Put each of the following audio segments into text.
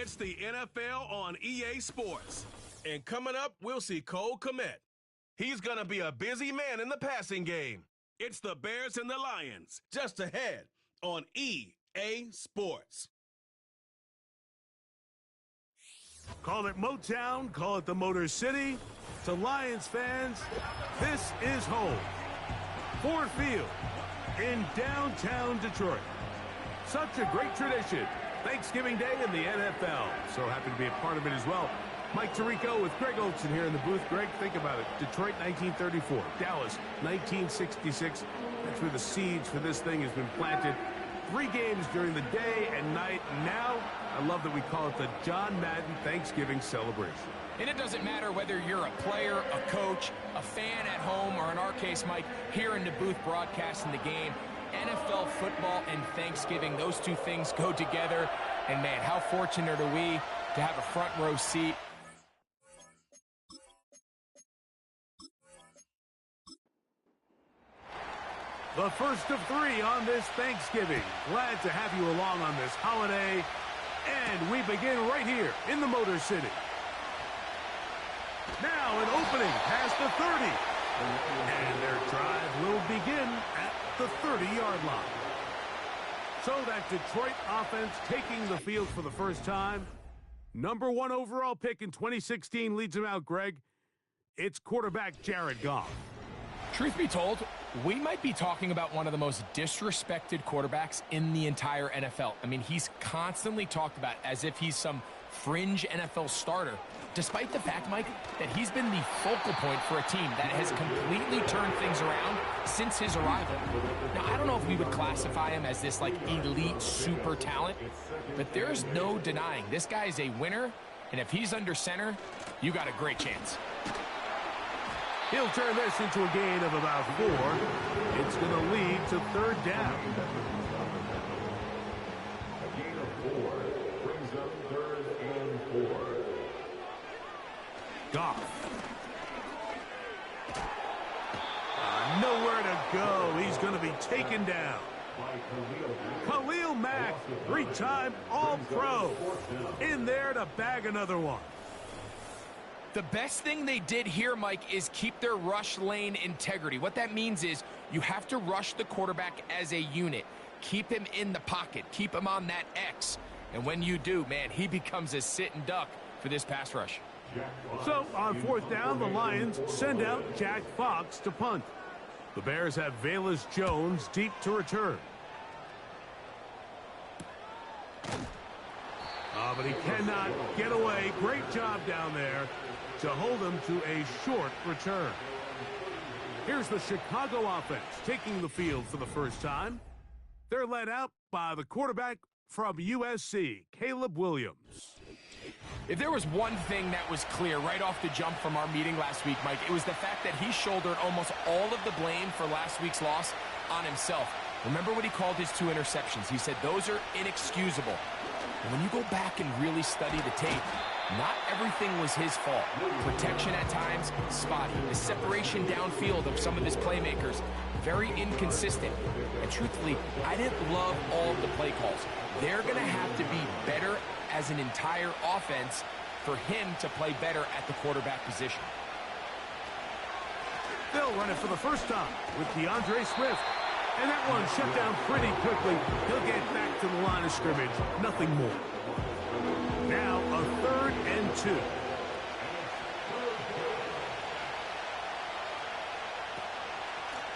It's the NFL on EA Sports. And coming up, we'll see Cole Kmet. He's going to be a busy man in the passing game. It's the Bears and the Lions, just ahead on EA Sports. Call it Motown, call it the Motor City. To Lions fans, this is home. Ford Field in downtown Detroit. Such a great tradition. Thanksgiving Day in the NFL. So happy to be a part of it as well. Mike Tirico with Greg Olson here in the booth. Greg, think about it. Detroit, 1934. Dallas, 1966. That's where the seeds for this thing has been planted. 3 games during the day and night. Now, I love that we call it the John Madden Thanksgiving celebration. And it doesn't matter whether you're a player, a coach, a fan at home, or in our case, Mike, here in the booth broadcasting the game. NFL football and Thanksgiving, those two things go together. And, man, how fortunate are we to have a front row seat. The first of 3 on this Thanksgiving. Glad to have you along on this holiday. And we begin right here in the Motor City. Now an opening past the 30. And their drive will begin at the 30-yard line. So that Detroit offense taking the field for the first time. Number 1 overall pick in 2016 leads him out, Greg. It's quarterback Jared Goff. Truth be told, we might be talking about one of the most disrespected quarterbacks in the entire NFL. I mean, he's constantly talked about as if he's some fringe NFL starter, despite the fact, Mike, that he's been the focal point for a team that has completely turned things around since his arrival. Now, I don't know if we would classify him as this, like, elite super talent, but there's no denying this guy is a winner, and if he's under center, you got a great chance. He'll turn this into a gain of about 4. It's going to lead to 3rd down. A gain of 4 brings up 3rd and 4. Goff. Nowhere to go. He's going to be taken down. Khalil Mack, 3-time All-Pro. In there to bag another one. The best thing they did here, Mike, is keep their rush lane integrity. What that means is you have to rush the quarterback as a unit. Keep him in the pocket. Keep him on that X. And when you do, man, he becomes a sitting duck for this pass rush. So, on 4th down, the Lions send out Jack Fox to punt. The Bears have Velus Jones deep to return. But he cannot get away. Great job down there to hold him to a short return. Here's the Chicago offense taking the field for the first time. They're led out by the quarterback from USC, Caleb Williams. If there was one thing that was clear right off the jump from our meeting last week, Mike, it was the fact that he shouldered almost all of the blame for last week's loss on himself. Remember what he called his 2 interceptions? He said those are inexcusable. And when you go back and really study the tape, not everything was his fault. Protection at times, spotty. The separation downfield of some of his playmakers, very inconsistent. And truthfully, I didn't love all of the play calls. They're going to have to be better as an entire offense for him to play better at the quarterback position. They'll run it for the first time with DeAndre Swift. And that one shut down pretty quickly. He'll get back to the line of scrimmage. Nothing more. Now a 3rd and 2.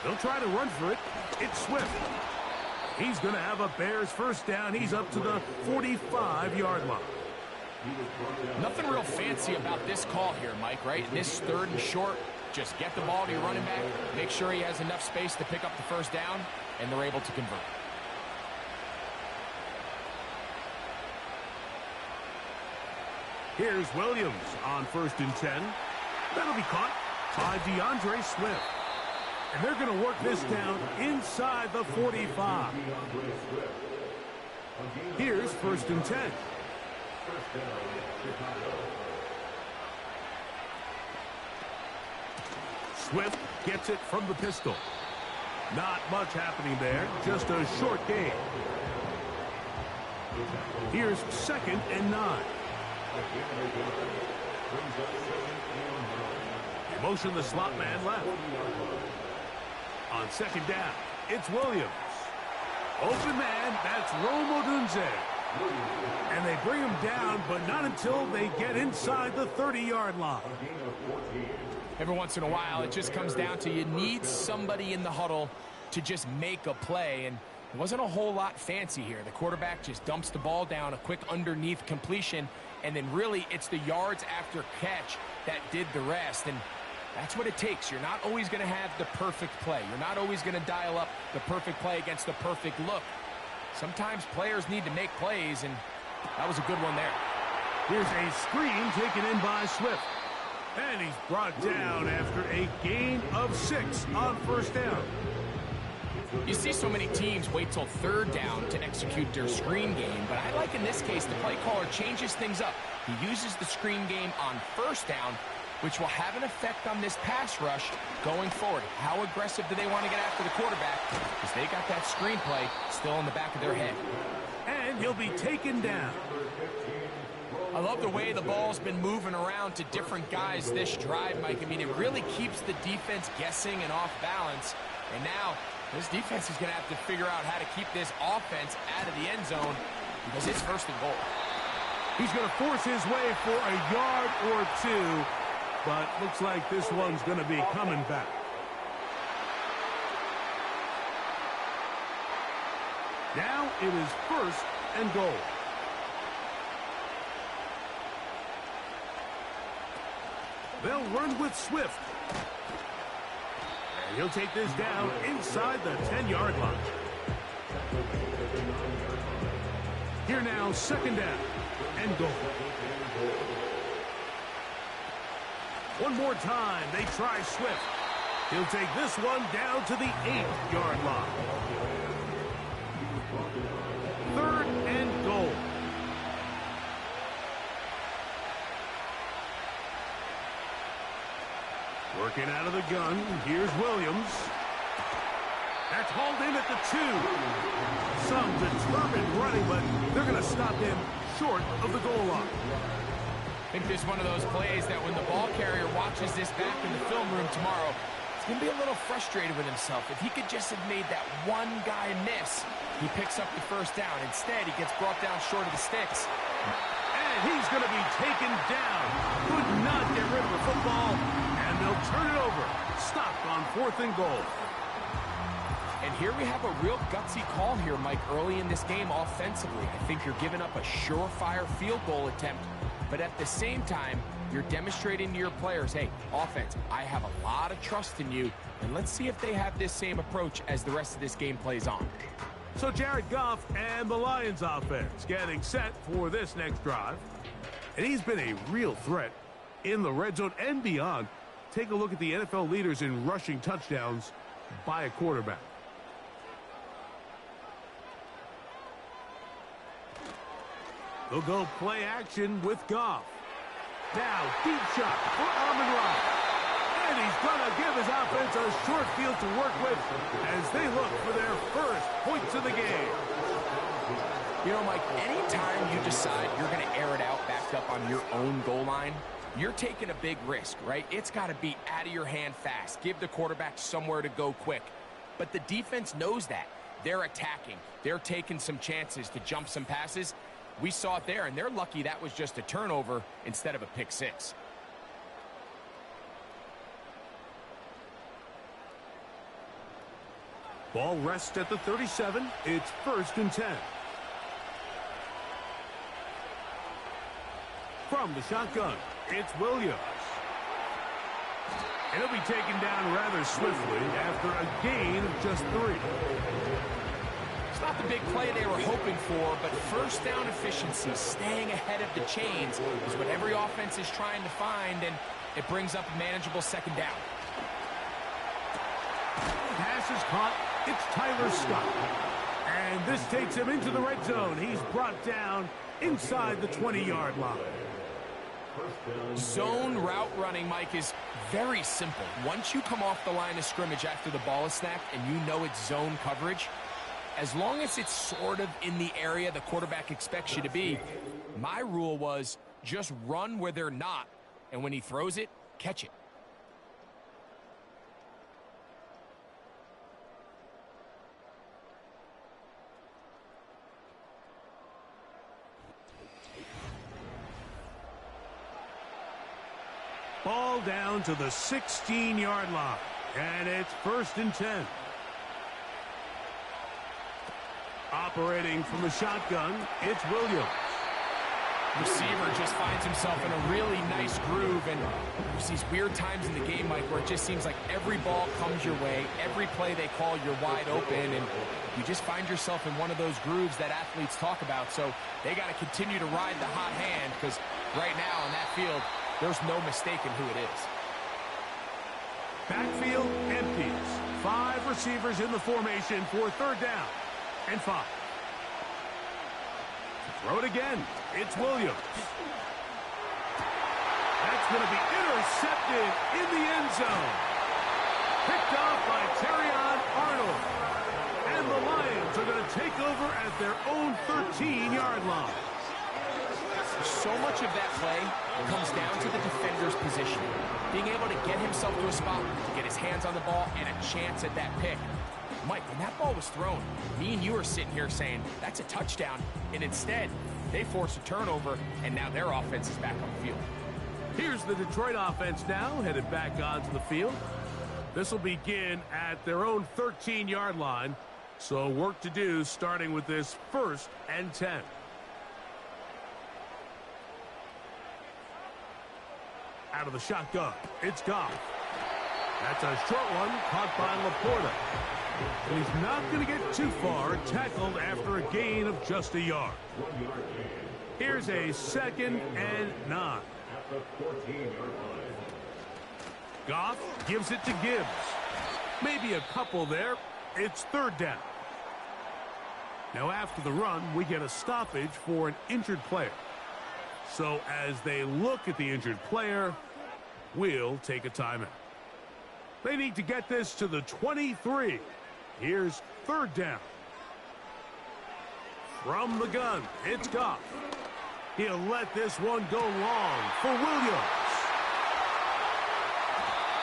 They'll try to run for it. It's Swift. He's going to have a Bears first down. He's up to the 45-yard line. Nothing real fancy about this call here, Mike, right? This 3rd and short. Just get the ball to your running back, make sure he has enough space to pick up the first down, and they're able to convert. Here's Williams on 1st and 10. That'll be caught by DeAndre Swift. And they're going to work this down inside the 45. Here's 1st and 10. Swift gets it from the pistol. Not much happening there, just a short gain. Here's 2nd and 9. Motion the slot man left. On 2nd down, it's Williams. Open man, that's Rome Odunze. And they bring him down, but not until they get inside the 30-yard line. Every once in a while, it just comes down to you need somebody in the huddle to just make a play, and it wasn't a whole lot fancy here. The quarterback just dumps the ball down, a quick underneath completion, and then really it's the yards after catch that did the rest, and that's what it takes. You're not always going to have the perfect play. You're not always going to dial up the perfect play against the perfect look. Sometimes players need to make plays, and that was a good one there. Here's a screen taken in by Swift. And he's brought down after a gain of 6 on 1st down. You see so many teams wait till 3rd down to execute their screen game, but I like in this case the play caller changes things up. He uses the screen game on 1st down, which will have an effect on this pass rush going forward. How aggressive do they want to get after the quarterback? Because they got that screenplay still in the back of their head. And he'll be taken down. I love the way the ball's been moving around to different guys this drive, Mike. I mean, it really keeps the defense guessing and off balance. And now, this defense is going to have to figure out how to keep this offense out of the end zone because it's 1st and goal. He's going to force his way for a yard or 2, but looks like this one's going to be coming back. Now it is 1st and goal. They'll run with Swift. And he'll take this down inside the 10-yard line. Here now, 2nd down and goal. One more time, they try Swift. He'll take this one down to the 8-yard line. 3rd and goal. Working out of the gun, here's Williams. That's hauled in at the 2. Some determined running, but they're going to stop him short of the goal line. I think this is one of those plays that when the ball carrier watches this back in the film room tomorrow, he's going to be a little frustrated with himself. If he could just have made that one guy miss, he picks up the 1st down. Instead, he gets brought down short of the sticks. And he's going to be taken down. Could not get rid of the football, and they'll turn it over. Stop on 4th and goal. And here we have a real gutsy call here, Mike, early in this game offensively. I think you're giving up a surefire field goal attempt, but at the same time, you're demonstrating to your players, hey, offense, I have a lot of trust in you, and let's see if they have this same approach as the rest of this game plays on. So Jared Goff and the Lions offense getting set for this next drive. And he's been a real threat in the red zone and beyond. Take a look at the NFL leaders in rushing touchdowns by a quarterback. They'll go play action with Goff. Now, deep shot for Amon-Ra. And he's going to give his offense a short field to work with as they look for their first points of the game. You know, Mike, anytime you decide you're going to air it out backed up on your own goal line, you're taking a big risk, right? It's got to be out of your hand fast. Give the quarterback somewhere to go quick. But the defense knows that. They're attacking. They're taking some chances to jump some passes. We saw it there, and they're lucky that was just a turnover instead of a pick 6. Ball rests at the 37. It's 1st and 10. From the shotgun, it's Williams. And he'll be taken down rather swiftly after a gain of just 3. It's not the big play they were hoping for, but 1st down efficiency, staying ahead of the chains, is what every offense is trying to find, and it brings up a manageable 2nd down. Pass is caught. It's Tyler Scott. And this takes him into the red zone. He's brought down inside the 20-yard line. Zone route running, Mike, is very simple. Once you come off the line of scrimmage after the ball is snapped and you know it's zone coverage, as long as it's sort of in the area the quarterback expects you to be, my rule was just run where they're not, and when he throws it, catch it. Ball down to the 16-yard line, and it's 1st and 10. Operating from the shotgun, it's Williams. Receiver just finds himself in a really nice groove, and there's these weird times in the game, Mike, where it just seems like every ball comes your way, every play they call, you're wide open, and you just find yourself in one of those grooves that athletes talk about. So they got to continue to ride the hot hand, because right now on that field, there's no mistaking who it is. Backfield empties. 5 receivers in the formation for 3rd down and 5. Throw it again. It's Williams. That's going to be intercepted in the end zone. Picked off by Terrion Arnold. And the Lions are going to take over at their own 13-yard line. So much of that play comes down to the defender's position. Being able to get himself to a spot, to get his hands on the ball, and a chance at that pick. Mike, when that ball was thrown, me and you are sitting here saying, that's a touchdown. And instead, they force a turnover, and now their offense is back on the field. Here's the Detroit offense now, headed back onto the field. This will begin at their own 13-yard line. So work to do starting with this 1st and 10. Out of the shotgun, it's Goff. That's a short one, caught by Laporta. And he's not going to get too far, tackled after a gain of just a yard. Here's a 2nd and 9. Goff gives it to Gibbs. Maybe a couple there. It's 3rd down. Now after the run, we get a stoppage for an injured player. So as they look at the injured player, we'll take a timeout. They need to get this to the 23. Here's 3rd down. From the gun, it's Goff. He'll let this one go long for Williams.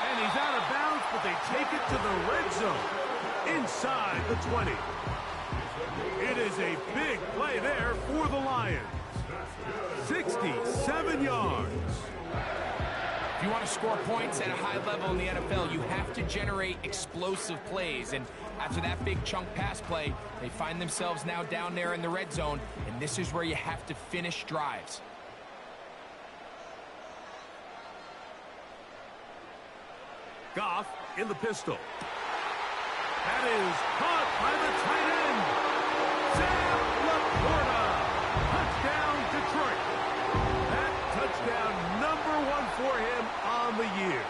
And he's out of bounds, but they take it to the red zone. Inside the 20. It is a big play there for the Lions. 67 yards. If you want to score points at a high level in the NFL, you have to generate explosive plays. And after that big chunk pass play, they find themselves now down there in the red zone, and this is where you have to finish drives. Goff in the pistol. That is caught by the tight end. Sam Laporta. Touchdown, Detroit. That touchdown #1 for him on the year.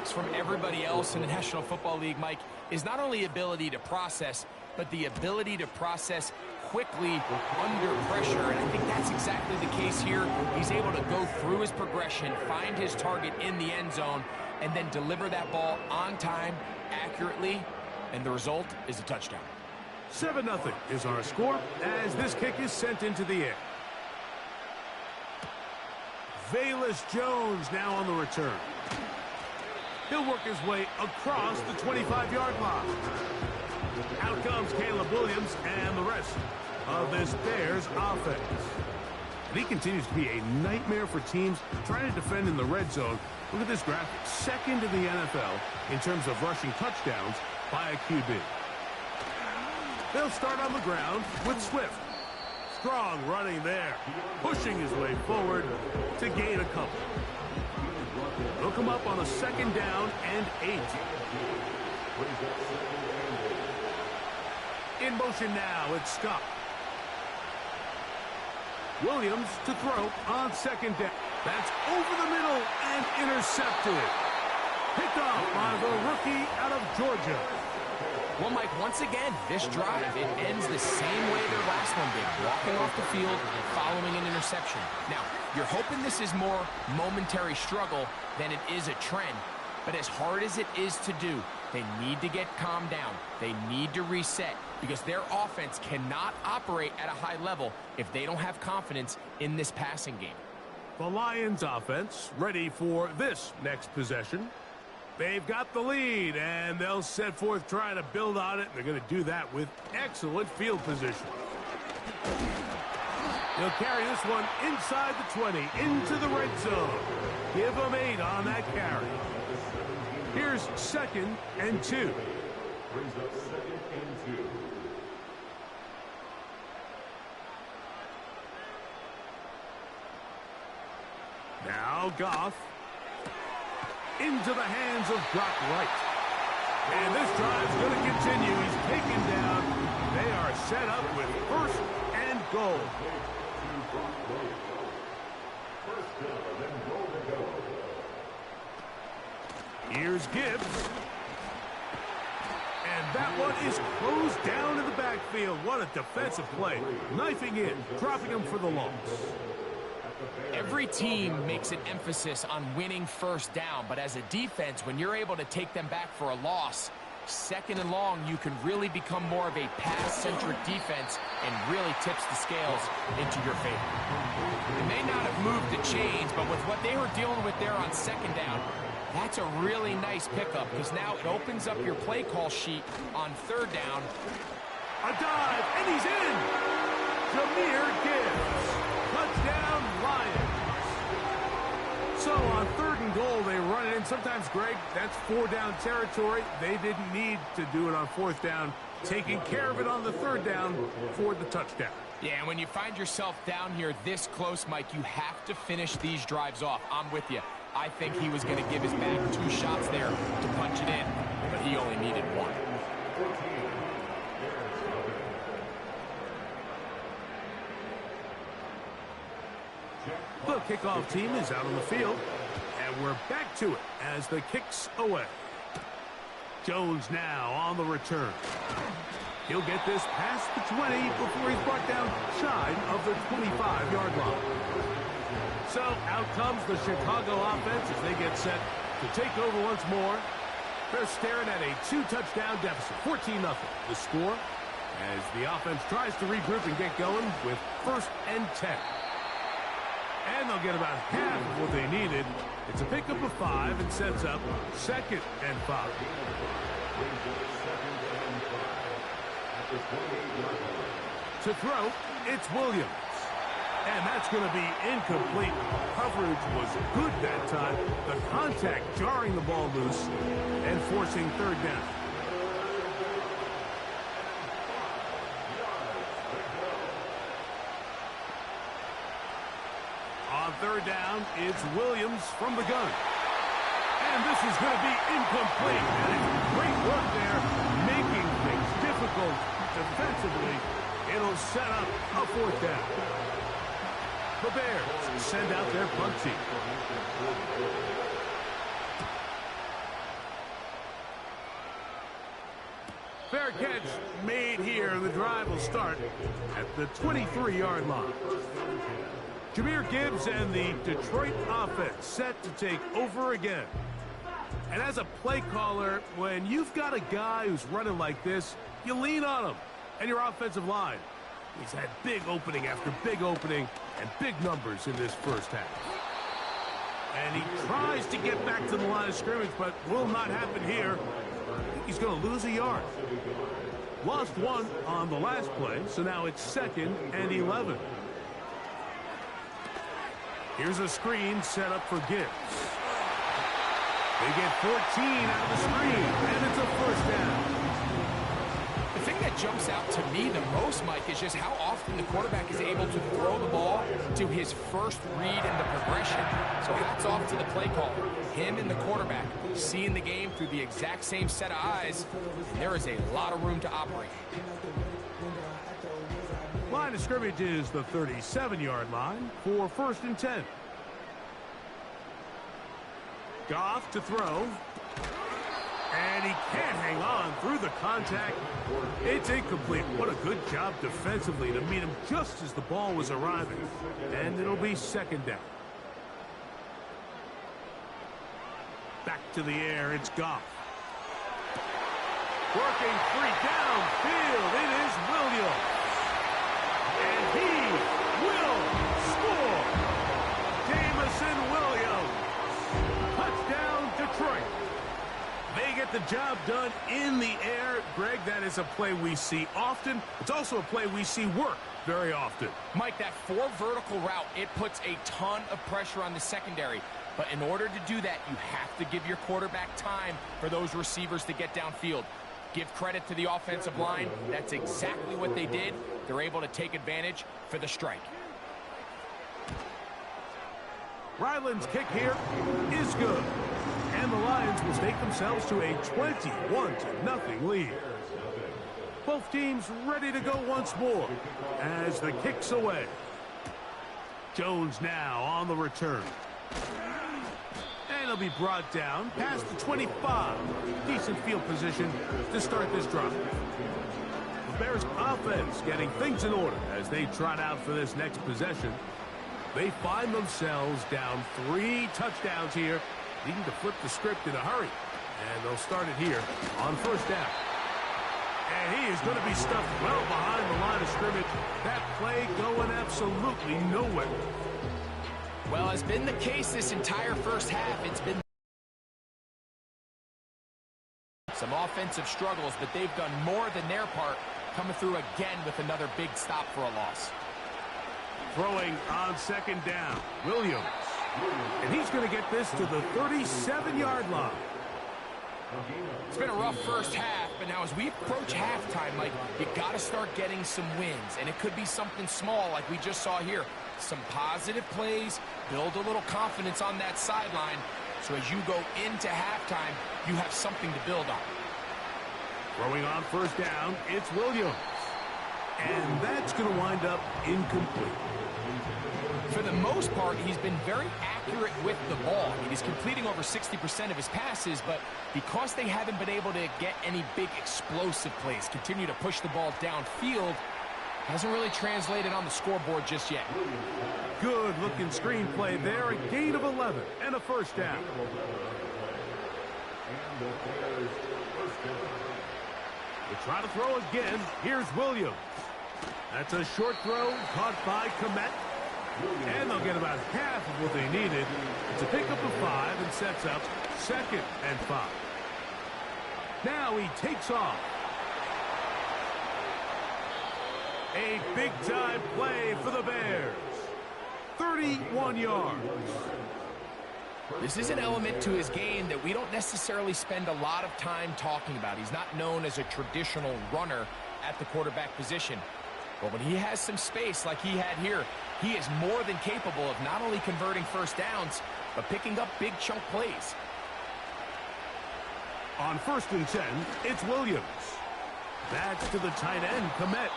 separates from everybody else in the National Football League, Mike, is not only ability to process, but the ability to process quickly under pressure. And I think that's exactly the case here. He's able to go through his progression, find his target in the end zone, and then deliver that ball on time, accurately, and the result is a touchdown. 7-0 is our score as this kick is sent into the air. Velus Jones now on the return. He'll work his way across the 25-yard line. Out comes Caleb Williams and the rest of this Bears offense. And he continues to be a nightmare for teams trying to defend in the red zone. Look at this graphic. Second in the NFL in terms of rushing touchdowns by a QB. They'll start on the ground with Swift. Strong running there, pushing his way forward to gain a couple. They'll come up on a 2nd down and 8. In motion now, it's Scott. Williams to throw on 2nd down. That's over the middle and intercepted. Picked off by the rookie out of Georgia. Well, Mike, once again, this drive, it ends the same way their last one did, walking off the field and following an interception. Now, you're hoping this is more momentary struggle than it is a trend, but as hard as it is to do, they need to get calmed down. They need to reset because their offense cannot operate at a high level if they don't have confidence in this passing game. The Lions offense ready for this next possession. They've got the lead, and they'll set forth trying to build on it. They're going to do that with excellent field position. They'll carry this one inside the 20, into the red zone. Give them 8 on that carry. Here's 2nd and 2. Brings up 2nd and 2. Now Goff. Into the hands of Brock Wright. And this drive's going to continue. He's taken down. They are set up with 1st and goal. Here's Gibbs. And that one is closed down in the backfield. What a defensive play. Knifing in, dropping him for the loss. Every team makes an emphasis on winning 1st down, but as a defense, when you're able to take them back for a loss, 2nd and long, you can really become more of a pass-centric defense and really tips the scales into your favor. They may not have moved the chains, but with what they were dealing with there on 2nd down, that's a really nice pickup because now it opens up your play call sheet on 3rd down. A dive, and he's in! Jahmyr Gibbs. Touchdown, Lions. So on 3rd and goal, they run it in. Sometimes, Greg, that's 4-down territory. They didn't need to do it on 4th down. Taking care of it on the 3rd down for the touchdown. Yeah, and when you find yourself down here this close, Mike, you have to finish these drives off. I'm with you. I think he was going to give his back 2 shots there to punch it in, but he only needed 1. The kickoff team is out on the field, and we're back to it as the kick's away. Jones now on the return. He'll get this past the 20 before he's brought down shy of the 25-yard line. So out comes the Chicago offense as they get set to take over once more. They're staring at a 2-touchdown deficit, 14-0. The score as the offense tries to regroup and get going with 1st and 10. And they'll get about half of what they needed. It's a pickup of 5 and sets up 2nd and 5. To throw, it's Williams. And that's going to be incomplete. Coverage was good that time. The contact jarring the ball loose and forcing 3rd down. On 3rd down, it's Williams from the gun. And this is going to be incomplete. And it's great work there, making things difficult defensively. It'll set up a 4th down. The Bears send out their punt team. Fair catch made here. The drive will start at the 23-yard line. Jahmyr Gibbs and the Detroit offense set to take over again. And as a play caller, when you've got a guy who's running like this, you lean on him and your offensive line. He's had big opening after big opening and big numbers in this first half. And he tries to get back to the line of scrimmage, but will not happen here. He's going to lose a yard. Lost one on the last play, so now it's 2nd and 11. Here's a screen set up for Gibbs. They get 14 out of the screen, and it's a first down. The thing that jumps out to me the most, Mike, is just how often the quarterback is able to throw the ball to his first read in the progression. So hats off to the play caller. Him and the quarterback seeing the game through the exact same set of eyes. There is a lot of room to operate. Line of scrimmage is the 37-yard line for 1st and 10. Goff to throw. And he can't hang on through the contact. It's incomplete. What a good job defensively to meet him just as the ball was arriving. And it'll be 2nd down. Back to the air, it's Goff. Working free downfield, it is Williams. And he will score. Jamison Williams. Touchdown, Detroit. They get the job done in the air. Greg, that is a play we see often. It's also a play we see work very often. Mike, that 4 vertical route, it puts a ton of pressure on the secondary. But in order to do that, you have to give your quarterback time for those receivers to get downfield. Give credit to the offensive line. That's exactly what they did. They're able to take advantage for the strike. Ryland's kick here is good. And the Lions will stake themselves to a 21-0 lead. Both teams ready to go once more as the kick's away. Jones now on the return. And he'll be brought down past the 25. Decent field position to start this drive. The Bears offense getting things in order as they trot out for this next possession. They find themselves down 3 touchdowns here, needing to flip the script in a hurry. And they'll start it here on 1st down. And he is going to be stuffed well behind the line of scrimmage. That play going absolutely nowhere. Well, has been the case this entire first half. It's been some offensive struggles, but they've done more than their part, coming through again with another big stop for a loss. Throwing on 2nd down, Williams. And he's going to get this to the 37-yard line. It's been a rough first half, but now as we approach halftime, Mike, you got to start getting some wins. And it could be something small like we just saw here. Some positive plays, build a little confidence on that sideline. So as you go into halftime, you have something to build on. Throwing on 1st down, it's Williams. And that's going to wind up incomplete. For the most part, he's been very accurate with the ball. I mean, he's completing over 60% of his passes, but because they haven't been able to get any big explosive plays, continue to push the ball downfield, hasn't really translated on the scoreboard just yet. Good-looking screenplay there, a gain of 11 and a 1st down. They try to throw again. Here's Williams. That's a short throw caught by Komet. And they'll get about half of what they needed. It's a pickup of 5 and sets up 2nd and 5. Now he takes off. A big-time play for the Bears. 31 yards. This is an element to his game that we don't necessarily spend a lot of time talking about. He's not known as a traditional runner at the quarterback position. But when he has some space like he had here, he is more than capable of not only converting 1st downs, but picking up big chunk plays. On 1st and 10, it's Williams. That's to the tight end, Komet.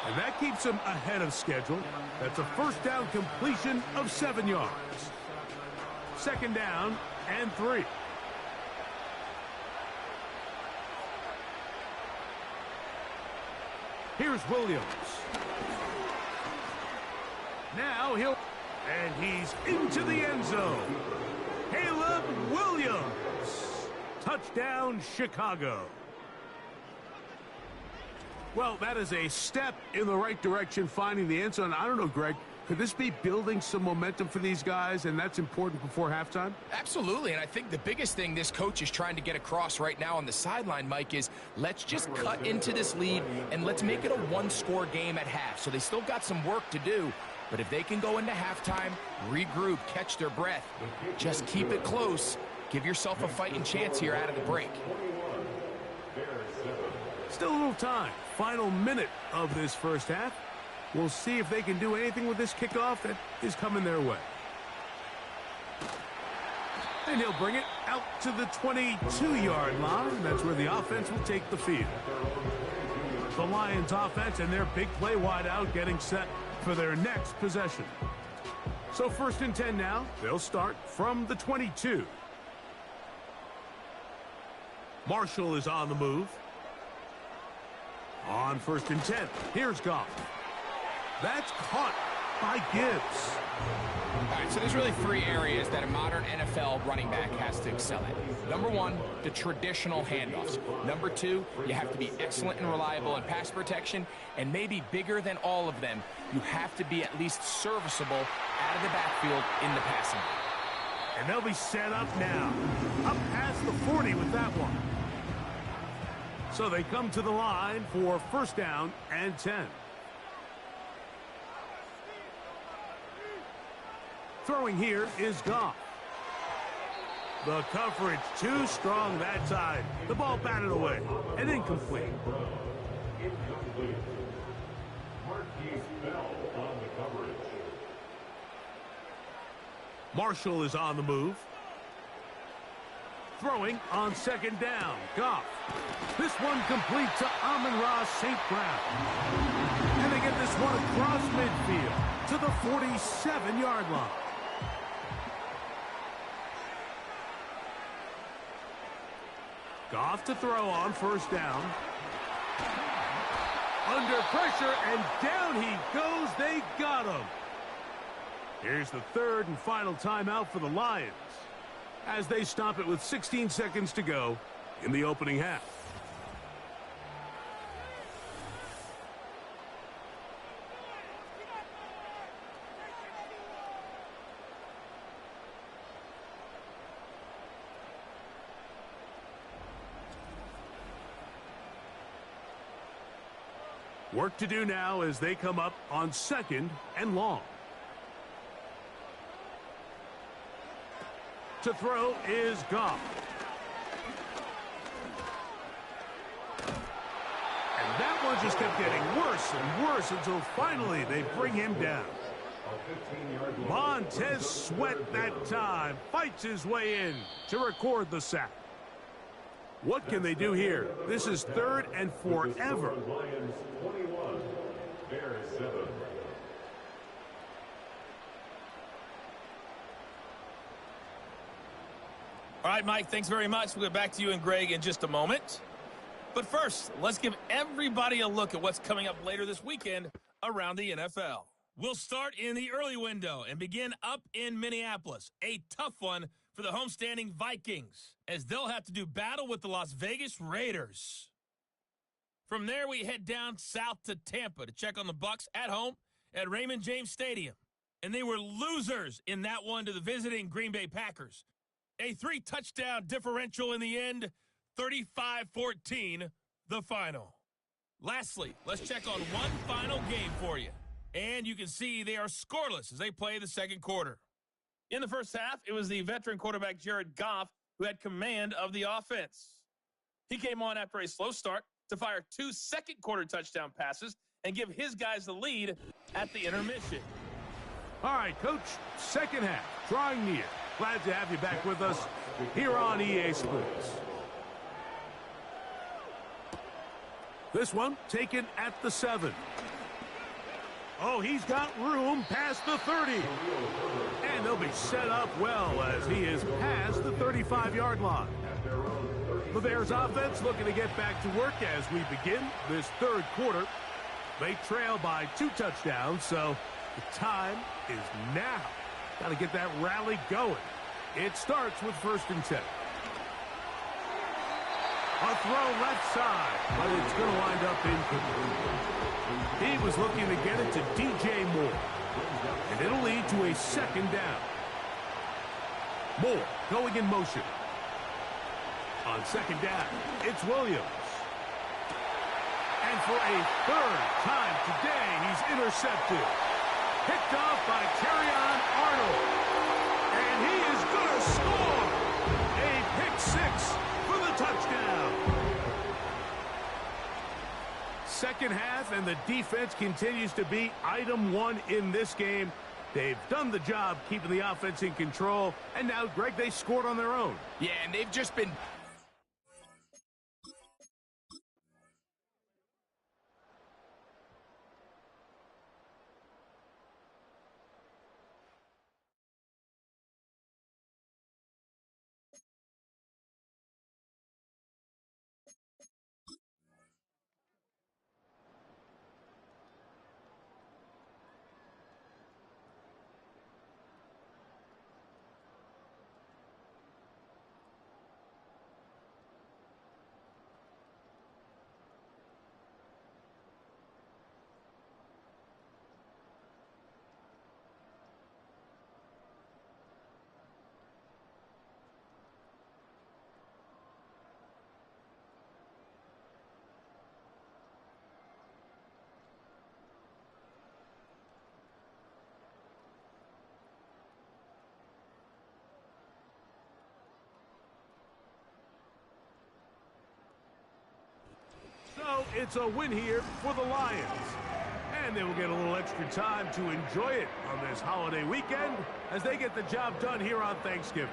And that keeps him ahead of schedule. That's a 1st down completion of 7 yards. 2nd down and 3. Here's Williams. Now and he's into the end zone. Caleb Williams. Touchdown, Chicago. Well, that is a step in the right direction, finding the end zone. I don't know, Greg. Could this be building some momentum for these guys, and that's important before halftime? Absolutely, and I think the biggest thing this coach is trying to get across right now on the sideline, Mike, is let's just cut into this lead and let's make it a one-score game at half. So they still got some work to do, but if they can go into halftime, regroup, catch their breath, just keep it close, give yourself a fighting chance here out of the break. Still a little time. Final minute of this first half. We'll see if they can do anything with this kickoff that is coming their way. And he'll bring it out to the 22-yard line. That's where the offense will take the field. The Lions offense and their big play wide out getting set for their next possession. So 1st and 10 now. They'll start from the 22. Marshall is on the move. On 1st and 10, here's Goff. That's caught by Gibbs. All right, so there's really 3 areas that a modern NFL running back has to excel at. Number 1, the traditional handoffs. Number 2, you have to be excellent and reliable in pass protection. And maybe bigger than all of them, you have to be at least serviceable out of the backfield in the passing game. And they'll be set up now. Up past the 40 with that one. So they come to the line for 1st down and 10. Throwing here is Goff. The coverage too strong that time. The ball batted away and incomplete. Incomplete. Marquise Bell on the coverage. Marshall is on the move. Throwing on 2nd down. Goff. This one complete to Amon-Ra St. Brown. And they get this one across midfield to the 47-yard line. Goff to throw on 1st down. Under pressure, and down he goes. They got him. Here's the 3rd and final timeout for the Lions as they stop it with 16 seconds to go in the opening half. Work to do now as they come up on 2nd and long. To throw is Goff. And that one just kept getting worse and worse until finally they bring him down. Montez Sweat that time fights his way in to record the sack. What can they do here? This is 3rd and forever. Lions 21, Bears 7. All right, Mike, thanks very much. We'll get back to you and Greg in just a moment. But first, let's give everybody a look at what's coming up later this weekend around the NFL. We'll start in the early window and begin up in Minneapolis. A tough one for the homestanding Vikings, as they'll have to do battle with the Las Vegas Raiders. From there, we head down south to Tampa to check on the Bucs at home at Raymond James Stadium. And they were losers in that one to the visiting Green Bay Packers. A 3-touchdown differential in the end, 35-14, the final. Lastly, let's check on one final game for you. And you can see they are scoreless as they play the 2nd quarter. In the first half, it was the veteran quarterback Jared Goff who had command of the offense. He came on after a slow start to fire 2 second-quarter touchdown passes and give his guys the lead at the intermission. All right, Coach, 2nd half, drawing near. Glad to have you back with us here on EA Sports. This one taken at the 7. Oh, he's got room past the 30. And they'll be set up well as he is past the 35-yard line. The Bears offense looking to get back to work as we begin this 3rd quarter. They trail by 2 touchdowns, so the time is now. Got to get that rally going. It starts with 1st and 10. A throw left side, but it's going to wind up incomplete. He was looking to get it to DJ Moore, and it'll lead to a 2nd down. Moore going in motion. On 2nd down, it's Williams. And for a 3rd time today, he's intercepted. Picked off by Kerryon Arnold. And he is going to score. A pick 6 for the touchdown. 2nd half, and the defense continues to be item 1 in this game. They've done the job keeping the offense in control. And now, Greg, they scored on their own. Yeah, and they've just been... So it's a win here for the Lions. And they will get a little extra time to enjoy it on this holiday weekend as they get the job done here on Thanksgiving.